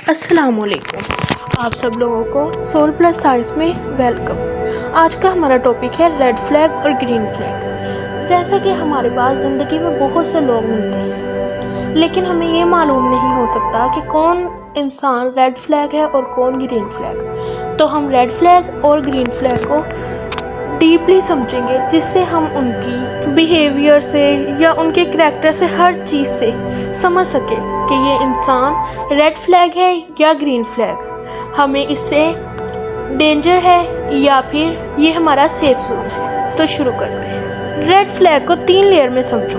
अस्सलामुअलैकुम। आप सब लोगों को सोल प्लस साइंस में वेलकम। आज का हमारा टॉपिक है रेड फ्लैग और ग्रीन फ्लैग। जैसा कि हमारे पास ज़िंदगी में बहुत से लोग मिलते हैं, लेकिन हमें ये मालूम नहीं हो सकता कि कौन इंसान रेड फ्लैग है और कौन ग्रीन फ्लैग। तो हम रेड फ्लैग और ग्रीन फ्लैग को डीपली समझेंगे, जिससे हम उनकी बिहेवियर से या उनके करैक्टर से, हर चीज़ से समझ सके कि ये इंसान रेड फ्लैग है या ग्रीन फ्लैग, हमें इससे डेंजर है या फिर ये हमारा सेफ जोन है। तो शुरू करते हैं। रेड फ्लैग को 3 लेयर में समझो।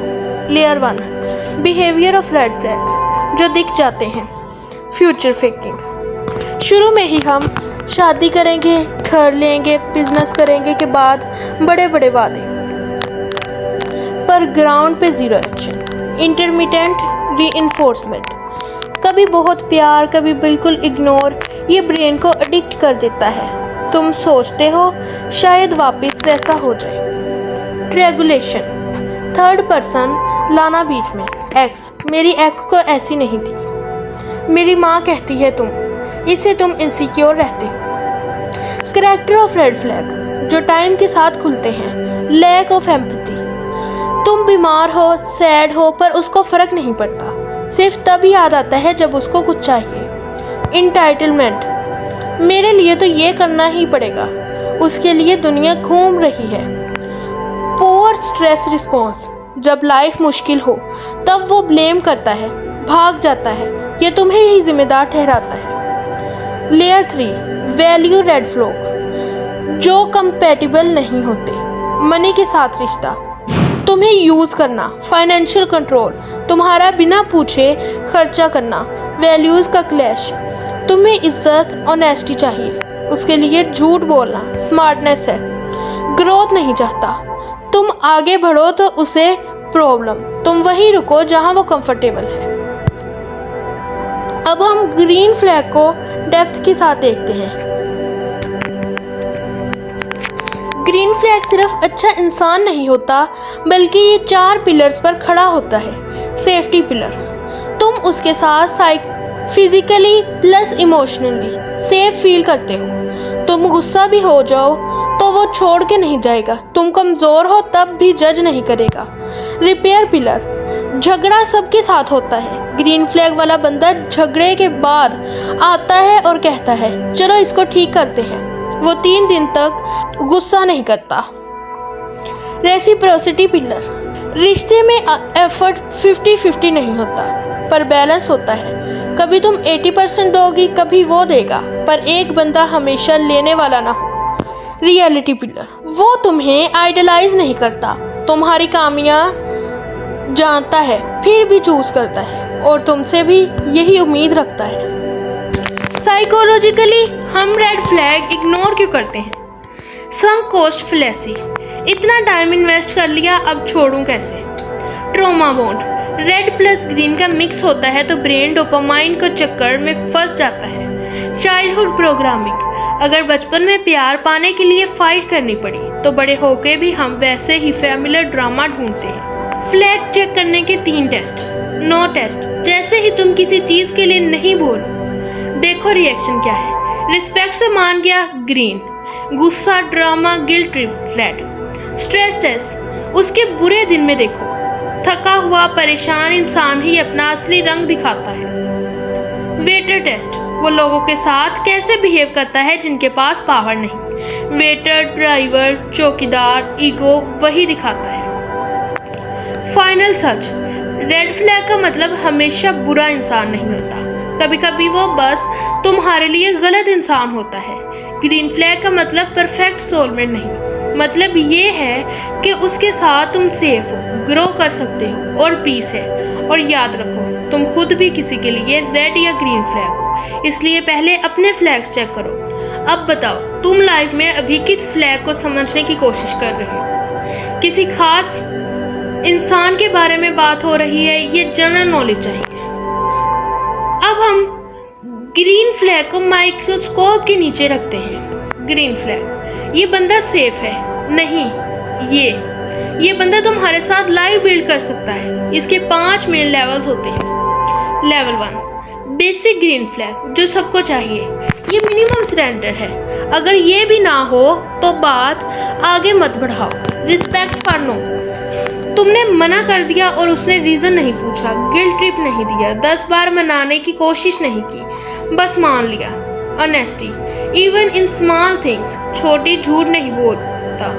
Layer 1, behaviour of red flag, जो दिख जाते हैं। फ्यूचर फेकिंग, शुरू में ही हम शादी करेंगे, घर लेंगे, बिजनेस करेंगे के बाद बड़े बड़े वादे, पर ग्राउंड पे ज़ीरो एक्शन। इंटरमिटेंट रीइंफोर्समेंट, कभी बहुत प्यार, कभी बिल्कुल इग्नोर। ये ब्रेन को एडिक्ट कर देता है। तुम सोचते हो शायद वापस वैसा हो जाए। रेगुलेशन, थर्ड पर्सन लाना बीच में। एक्स, मेरी एक्स को ऐसी नहीं थी, मेरी माँ कहती है तुम, इससे तुम इनसिक्योर रहते हो। करैक्टर ऑफ रेड फ्लैग, जो टाइम के साथ खुलते हैं। लैक ऑफ एम्पैथी, तुम बीमार हो, सैड हो, पर उसको फ़र्क नहीं पड़ता, सिर्फ तब याद आता है जब उसको कुछ चाहिए। इंटाइटलमेंट, मेरे लिए तो ये करना ही पड़ेगा, उसके लिए दुनिया घूम रही है। पुअर स्ट्रेस रिस्पॉन्स, जब लाइफ मुश्किल हो तब वो ब्लेम करता है, भाग जाता है, ये तुम्हें ही जिम्मेदार ठहराता है। लेयर 3, वैल्यू रेड फ्लैग्स, जो कंपैटिबल नहीं होते। मनी के साथ रिश्ता, तुम्हें यूज़ करना। फाइनेंशियल कंट्रोल, तुम्हारा बिना पूछे खर्चा करना। वैल्यूज़ का क्लैश, तुम्हें इज्जत ऑनेस्टी चाहिए, उसके लिए झूठ बोलना स्मार्टनेस है। ग्रोथ नहीं चाहता, तुम आगे बढ़ो तो उसे प्रॉब्लम, तुम वहीं रुको जहां वो कंफर्टेबल है। अब हम ग्रीन फ्लैग को डेप्थ के साथ देखते हैं। ग्रीन फ्लैग सिर्फ अच्छा इंसान नहीं होता, बल्कि ये 4 पिलर्स पर खड़ा होता है। सेफ्टी पिलर, तुम उसके साथ physically plus emotionally safe feel करते हो। तुम गुस्सा भी हो जाओ तो वो छोड़ के नहीं जाएगा, तुम कमज़ोर हो तब भी जज नहीं करेगा। रिपेयर पिलर, झगड़ा सबके साथ होता है। ग्रीन फ्लैग वाला बंदा झगड़े के बाद आता है और कहता है चलो इसको ठीक करते हैं, वो 3 दिन तक गुस्सा नहीं करता। रेसिप्रोसिटी पिलर, रिश्ते में एफर्ट 50-50 नहीं होता, पर बैलेंस होता है। कभी तुम 80% दोगी, कभी वो देगा, पर एक बंदा हमेशा लेने वाला ना हो। रियलिटी पिलर, वो तुम्हें आइडलाइज नहीं करता, तुम्हारी खामियां जानता है फिर भी चूज करता है, और तुमसे भी यही उम्मीद रखता है। साइकोलॉजिकली हम रेड फ्लैग इग्नोर क्यों करते हैं? संक कोस्ट फ्लैसी, इतना टाइम इन्वेस्ट कर लिया, अब छोड़ूं कैसे? Trauma bond, red plus green का मिक्स होता है तो ब्रेन डोपामाइन के चक्कर में फंस जाता है। चाइल्डहुड प्रोग्रामिंग, अगर बचपन में प्यार पाने के लिए फाइट करनी पड़ी तो बड़े होके भी हम वैसे ही फैमिलियर ड्रामा ढूंढते हैं। फ्लैग चेक करने के 3 टेस्ट। नो टेस्ट, जैसे ही तुम किसी चीज़ के लिए नहीं बोलो, देखो रिएक्शन क्या है। रिस्पेक्ट से मान गया, ग्रीन। गुस्सा, drama, guilt trip, red. Stress test, उसके बुरे दिन में देखो, थका हुआ परेशान इंसान ही अपना असली रंग दिखाता है। वेटर टेस्ट, वो लोगों के साथ कैसे बिहेव करता है जिनके पास पावर नहीं। वेटर, ड्राइवर, चौकीदार, ईगो वही दिखाता है। फाइनल सच, रेड फ्लैग का मतलब हमेशा बुरा इंसान नहीं होता, कभी कभी वो बस तुम्हारे लिए गलत इंसान होता है। ग्रीन फ्लैग का मतलब परफेक्ट सोलमेट नहीं, मतलब ये है कि उसके साथ तुम सेफ हो, ग्रो कर सकते हो और पीस है। और याद रखो, तुम खुद भी किसी के लिए रेड या ग्रीन फ्लैग हो, इसलिए पहले अपने फ्लैग्स चेक करो। अब बताओ, तुम लाइफ में अभी किस फ्लैग को समझने की कोशिश कर रहे हो? किसी खास इंसान के बारे में बात हो रही है, ये जनरल नॉलेज चाहिए। अब हम ग्रीन फ्लैग को माइक्रोस्कोप के नीचे रखते हैं। ग्रीन फ्लैग, ये बंदा सेफ है, नहीं, ये बंदा तुम्हारे साथ लाइव बिल्ड कर सकता है। इसके 5 मेन लेवल्स होते हैं। लेवल 1, बेसिक ग्रीन फ्लैग जो सबको चाहिए, ये मिनिमम सरेंडर है। अगर ये भी ना हो तो बात आगे मत बढ़ाओ। रिस्पेक्ट फॉर नो, तुमने मना कर दिया और उसने रीज़न नहीं पूछा, गिल्ट ट्रिप नहीं दिया, 10 बार मनाने की कोशिश नहीं की, बस मान लिया। Honesty even in small things, छोटी झूठ नहीं बोलता,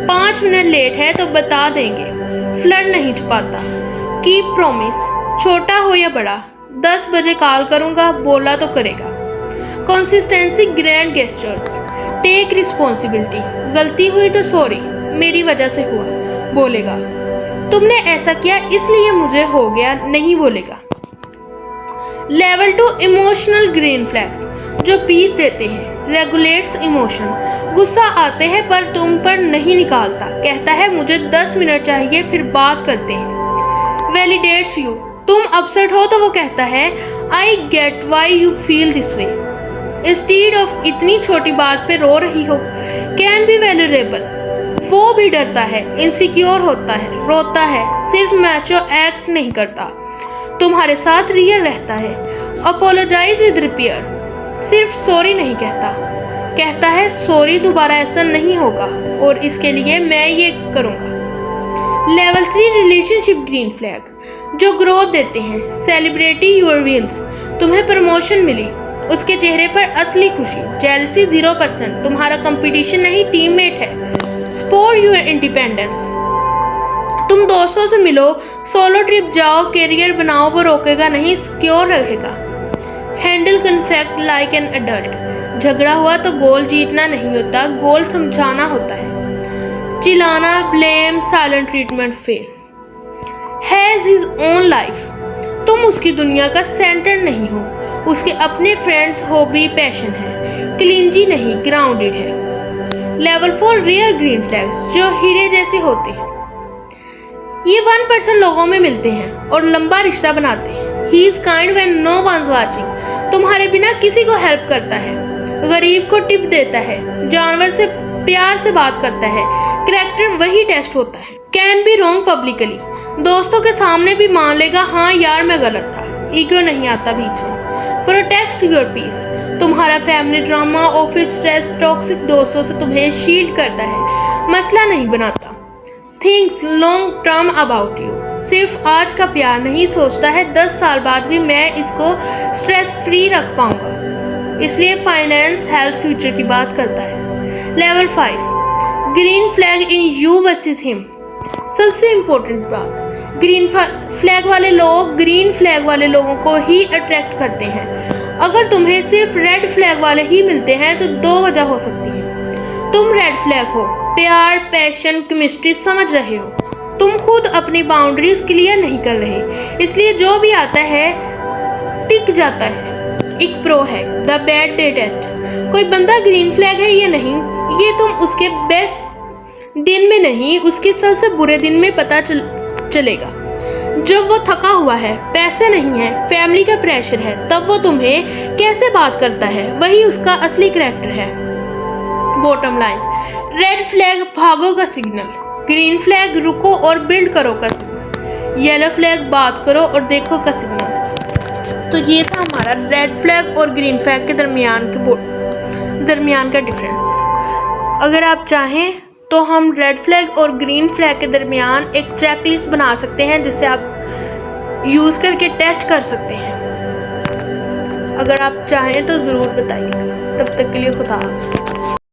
5 मिनट लेट है तो बता देंगे, फ्लर्ट नहीं छुपाता। कीप प्रॉमिस, छोटा हो या बड़ा, 10 बजे कॉल करूँगा, बोला तो करेगा। Consistency grand gestures, take responsibility, गलती हुई तो सॉरी, मेरी वजह से हुआ, बोलेगा। तुमने ऐसा किया इसलिए मुझे हो गया, नहीं बोलेगा। लेवल 2 इमोशनल ग्रीन फ्लैग्स जो पीस देते हैं, रेगुलेट्स इमोशन। गुस्सा आते हैं पर तुम पर नहीं निकालता, कहता है मुझे 10 मिनट चाहिए फिर बात करते हैं। वैलिडेट्स यू, तुम अपसेट हो तो वो कहता है I get why you feel this way, instead of इतनी छोटी बात पे रो रही हो। कैन बी वैल्यूरेबल, वो भी डरता है, इनसिक्योर होता है, रोता है, सिर्फ मैचो एक्ट नहीं करता, तुम्हारे साथ रियल रहता है। अपोलोजाइज विद रिपेयर, सिर्फ सॉरी नहीं कहता, कहता है सॉरी दोबारा ऐसा नहीं होगा और इसके लिए मैं ये करूँगा। लेवल 3 रिलेशनशिप ग्रीन फ्लैग जो ग्रोथ देते हैं, सेलिब्रेटी योर विंस, तुम्हें प्रमोशन मिली, उसके चेहरे पर असली खुशी। जेलसी 0%, तुम्हारा कंपटीशन नहीं टीममेट है। सपोर्ट योर इंडिपेंडेंस, तुम दोस्तों से मिलो, सोलो ट्रिप जाओ, कैरियर बनाओ, वो रोकेगा नहीं, सिक्योर रहेगा। Handle conflict like an adult, झगड़ा हुआ तो गोल जीतना नहीं होता, गोल समझाना होता है। चिल्लाना, blame, silent treatment fail. Has his own life, तुम उसकी दुनिया का सेंटर नहीं हो, उसके अपने फ्रेंड्स, हॉबी, पैशन है। क्लिंजी नहीं, ग्राउंडेड है। लेवल 4 रियल ग्रीन फ्लैग्स जो हीरे जैसे होते हैं, ये 1% लोगों में मिलते हैं और लंबा रिश्ता बनाते हैं। He is kind when no one's watching, तुम्हारे बिना किसी को हेल्प करता है, गरीब को टिप देता है, जानवर से प्यार से बात करता है। कैरेक्टर वही टेस्ट होता है। कैन बी रॉन्ग पब्लिकली, दोस्तों के सामने भी मान लेगा हाँ यार मैं गलत था, ईगो नहीं आता बीच में। प्रोटेक्ट योर पीस, तुम्हारा family drama, office stress, toxic दोस्तों से तुम्हें शील्ड करता है, मसला नहीं बनाता। Thinks long term about you, सिर्फ आज का प्यार नहीं सोचता है 10 साल बाद भी मैं इसको स्ट्रेस फ्री रख पाऊंगा, इसलिए फाइनेंस, हेल्थ, फ्यूचर की बात करता है। Level 5 green flag in you versus him, सबसे इम्पोर्टेंट बात, ग्रीन फ्लैग वाले लोग ग्रीन फ्लैग वाले लोगों को ही अट्रैक्ट करते हैं। अगर तुम्हें सिर्फ रेड फ्लैग वाले ही मिलते हैं तो 2 वजह हो सकती है। तुम रेड फ्लैग हो, प्यार, पैशन, केमिस्ट्री समझ रहे हो, तुम खुद अपनी बाउंड्रीज क्लियर नहीं कर रहे, इसलिए जो भी आता है टिक जाता है। एक प्रो है द बैड डे टेस्ट, कोई बंदा ग्रीन फ्लैग है या नहीं ये तुम उसके बेस्ट दिन में नहीं, उसके सबसे बुरे दिन में पता चलेगा। जब वो थका हुआ है, पैसे नहीं है, फैमिली का प्रेशर है, तब वो तुम्हें कैसे बात करता है, वही उसका असली कैरेक्टर है। बॉटम लाइन, रेड फ्लैग भागो का सिग्नल, ग्रीन फ्लैग रुको और बिल्ड करो का सिग्नल, येलो फ्लैग बात करो और देखो का सिग्नल। तो ये था हमारा रेड फ्लैग और ग्रीन फ्लैग के दरमियान का डिफरेंस। अगर आप चाहें तो हम रेड फ्लैग और ग्रीन फ्लैग के दरमियान एक चेकलिस्ट बना सकते हैं जिसे आप यूज़ करके टेस्ट कर सकते हैं। अगर आप चाहें तो ज़रूर बताइएगा। तब तक के लिए खुदा हाफ़िज़।